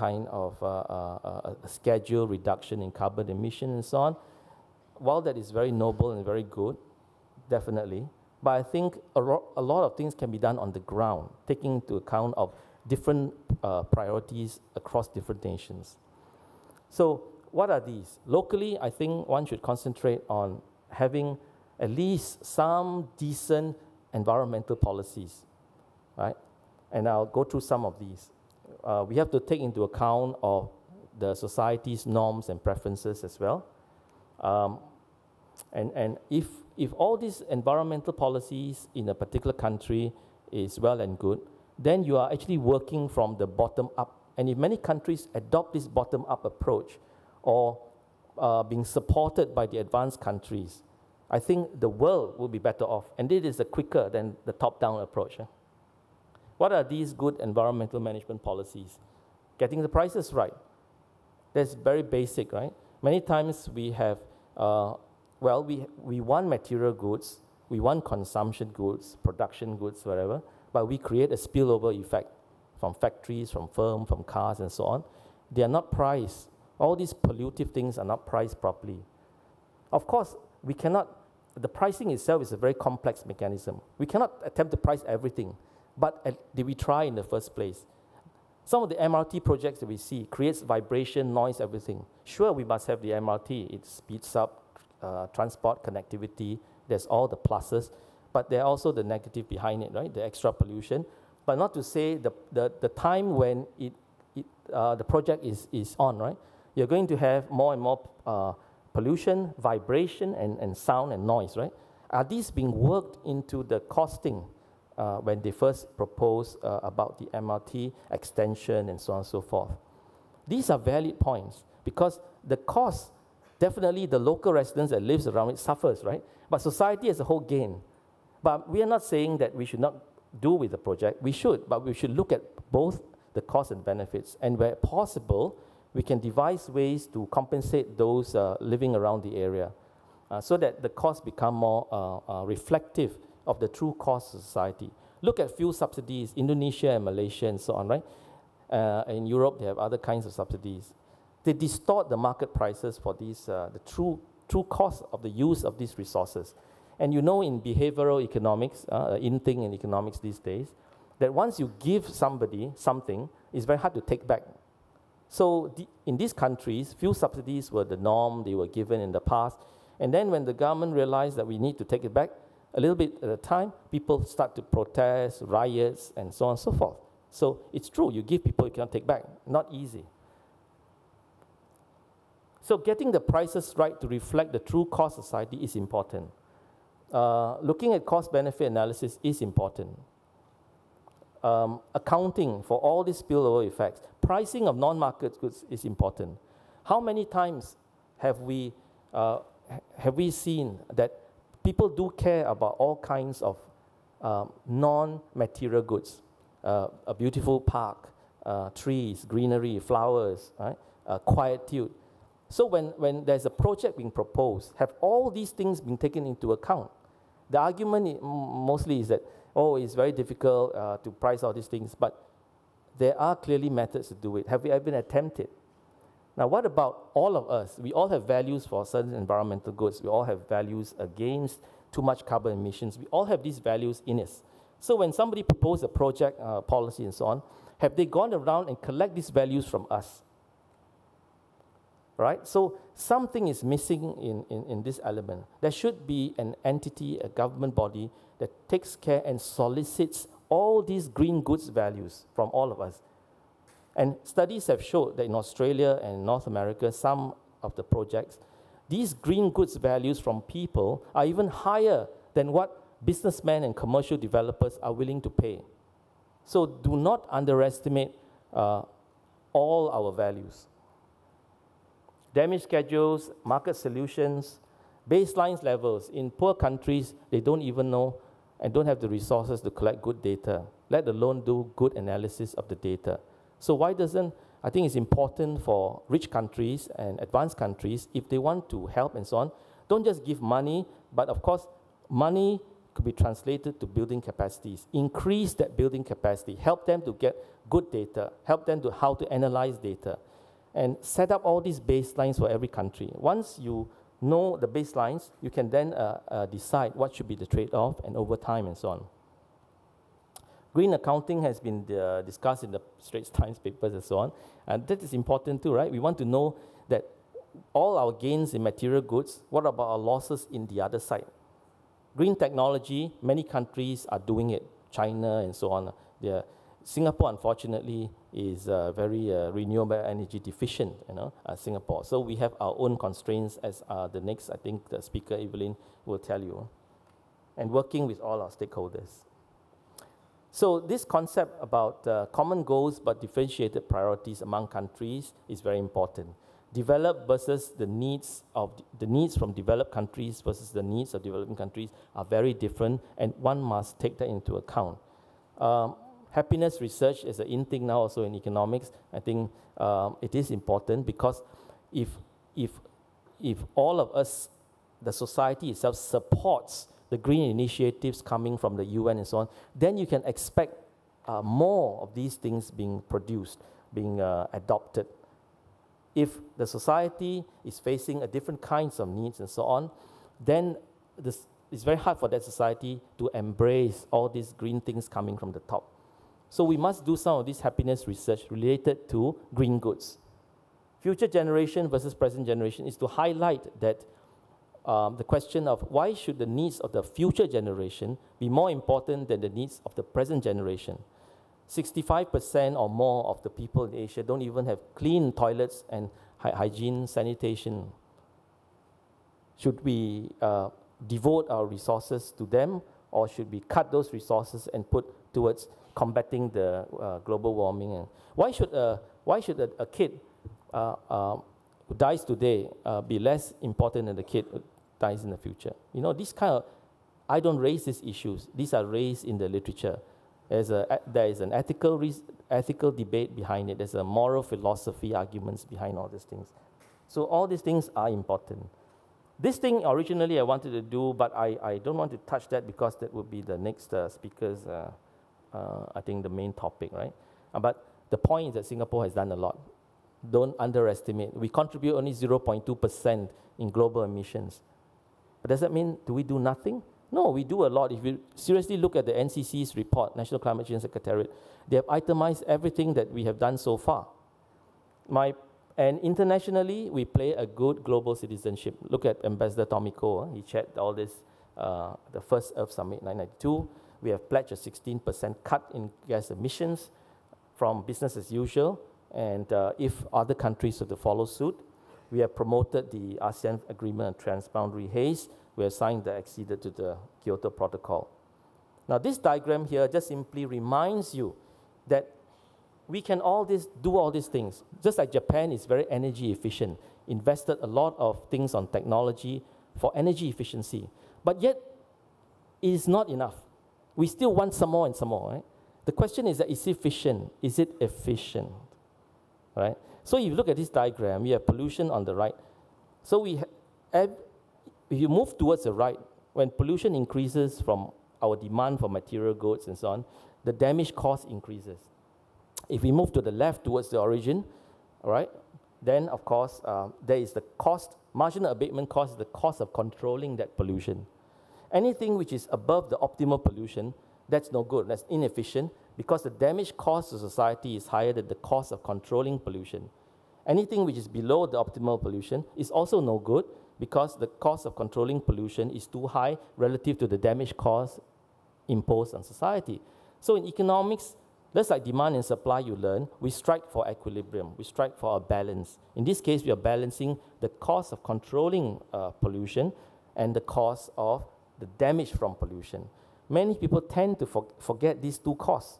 kind of a schedule reduction in carbon emission and so on. While that is very noble and very good, definitely, but I think a lot of things can be done on the ground, taking into account of different priorities across different nations. So what are these? Locally, I think one should concentrate on having at least some decent environmental policies, right? And I'll go through some of these. We have to take into account of the society's norms and preferences as well. And if all these environmental policies in a particular country is well and good, then you are actually working from the bottom up. And if many countries adopt this bottom-up approach or being supported by the advanced countries, I think the world will be better off. And it is quicker than the top-down approach. What are these good environmental management policies? Getting the prices right. That's very basic, right? Many times we have, we want material goods, we want consumption goods, production goods, whatever, but we create a spillover effect from factories, from firms, from cars, and so on. They are not priced. All these pollutive things are not priced properly. Of course, we cannot, the pricing itself is a very complex mechanism. We cannot attempt to price everything, but did we try in the first place? Some of the MRT projects that we see creates vibration, noise, everything. Sure, we must have the MRT. It speeds up transport, connectivity. There's all the pluses, but there are also the negative behind it, right? The extra pollution. But not to say the time when the project is on, right? You're going to have more and more pollution, vibration, and sound and noise, right? Are these being worked into the costing when they first proposed about the MRT extension and so on and so forth? These are valid points because the cost, definitely the local residents that lives around it suffers, right? But society as a whole gain. But we are not saying that we should not do with the project. We should, but we should look at both the costs and benefits. And where possible, we can devise ways to compensate those living around the area so that the costs become more reflective of the true cost of society. Look at fuel subsidies, Indonesia and Malaysia and so on, right? In Europe, they have other kinds of subsidies. They distort the market prices for these, the true cost of the use of these resources. And you know in behavioral economics, in thing in economics these days, that once you give somebody something, it's very hard to take back. So in these countries, fuel subsidies were the norm, they were given in the past. And then when the government realized that we need to take it back, a little bit at a time, people start to protest, riots, and so on and so forth. So it's true, you give people, you cannot take back. Not easy. So getting the prices right to reflect the true cost of society is important. Looking at cost-benefit analysis is important. Accounting for all these spillover effects. Pricing of non-market goods is important. How many times have we seen that people do care about all kinds of non-material goods? A beautiful park, trees, greenery, flowers, right? Quietude. So when there's a project being proposed, have all these things been taken into account? The argument mostly is that, oh, it's very difficult to price all these things, but there are clearly methods to do it. Have we ever attempted? Now, what about all of us? We all have values for certain environmental goods. We all have values against too much carbon emissions. We all have these values in us. So when somebody proposed a project, policy, and so on, have they gone around and collect these values from us? Right? So something is missing in this element. There should be an entity, a government body that takes care and solicits all these green goods values from all of us. And studies have showed that in Australia and North America, some of the projects, these green goods values from people are even higher than what businessmen and commercial developers are willing to pay. So do not underestimate all our values. Damage schedules, market solutions, baseline levels. In poor countries, they don't even know and don't have the resources to collect good data, let alone do good analysis of the data. So why doesn't, I think it's important for rich countries and advanced countries, if they want to help and so on, don't just give money, but of course, money could be translated to building capacities. Increase that building capacity. Help them to get good data. Help them to how to analyze data. And set up all these baselines for every country. Once you know the baselines, you can then decide what should be the trade-off and over time and so on. Green accounting has been discussed in the Straits Times papers and so on. And that is important too, right? We want to know that all our gains in material goods, what about our losses in the other side? Green technology, many countries are doing it, China and so on. Singapore, unfortunately, is very renewable energy deficient, Singapore. So we have our own constraints, as the next, I think, the speaker, Evelyn, will tell you. And working with all our stakeholders. So this concept about common goals but differentiated priorities among countries is very important. Developed versus the needs from developed countries versus the needs of developing countries are very different, and one must take that into account. Happiness research is an in thing now also in economics. I think it is important because if all of us, the society itself, supports the green initiatives coming from the UN and so on, then you can expect more of these things being produced, being adopted. If the society is facing different kinds of needs and so on, then it's very hard for that society to embrace all these green things coming from the top. So we must do some of this happiness research related to green goods. Future generation versus present generation is to highlight that the question of why should the needs of the future generation be more important than the needs of the present generation. 65% or more of the people in Asia don't even have clean toilets and hygiene, sanitation. Should we devote our resources to them, or should we cut those resources and put towards combating the global warming? And why should a kid who dies today be less important than the kid who dies in the future? These kind of, I don't raise these issues. These are raised in the literature. There is an ethical debate behind it. There's a moral philosophy arguments behind all these things. So all these things are important. This thing originally I wanted to do, but I don't want to touch that because that would be the next speaker's, I think, the main topic, right? But the point is that Singapore has done a lot. Don't underestimate. We contribute only 0.2% in global emissions. But does that mean, do we do nothing? No, we do a lot. If you seriously look at the NCC's report, National Climate Change Secretariat, they have itemized everything that we have done so far. And internationally, we play a good global citizenship. Look at Ambassador Tomiko. He chaired all this, the first Earth Summit 1992. We have pledged a 16% cut in gas emissions from business as usual. And if other countries were to follow suit, we have promoted the ASEAN Agreement on Transboundary Haze. We have signed the acceded to the Kyoto Protocol. Now, this diagram here just simply reminds you that we can do all these things. Just like Japan is very energy efficient, invested a lot of things on technology for energy efficiency. But yet, it is not enough. We still want some more and some more, right? The question is it efficient? Is it efficient? Right? So if you look at this diagram, we have pollution on the right. So if you move towards the right, when pollution increases from our demand for material goods and so on, the damage cost increases. If we move to the left towards the origin, all right, then of course there is the cost, marginal abatement cost is the cost of controlling that pollution. Anything which is above the optimal pollution, that's no good, that's inefficient, because the damage cost to society is higher than the cost of controlling pollution. Anything which is below the optimal pollution is also no good, because the cost of controlling pollution is too high relative to the damage cost imposed on society. So in economics, just like demand and supply, you learn, we strike for equilibrium, we strike for a balance. In this case, we are balancing the cost of controlling pollution and the cost of the damage from pollution. Many people tend to forget these two costs.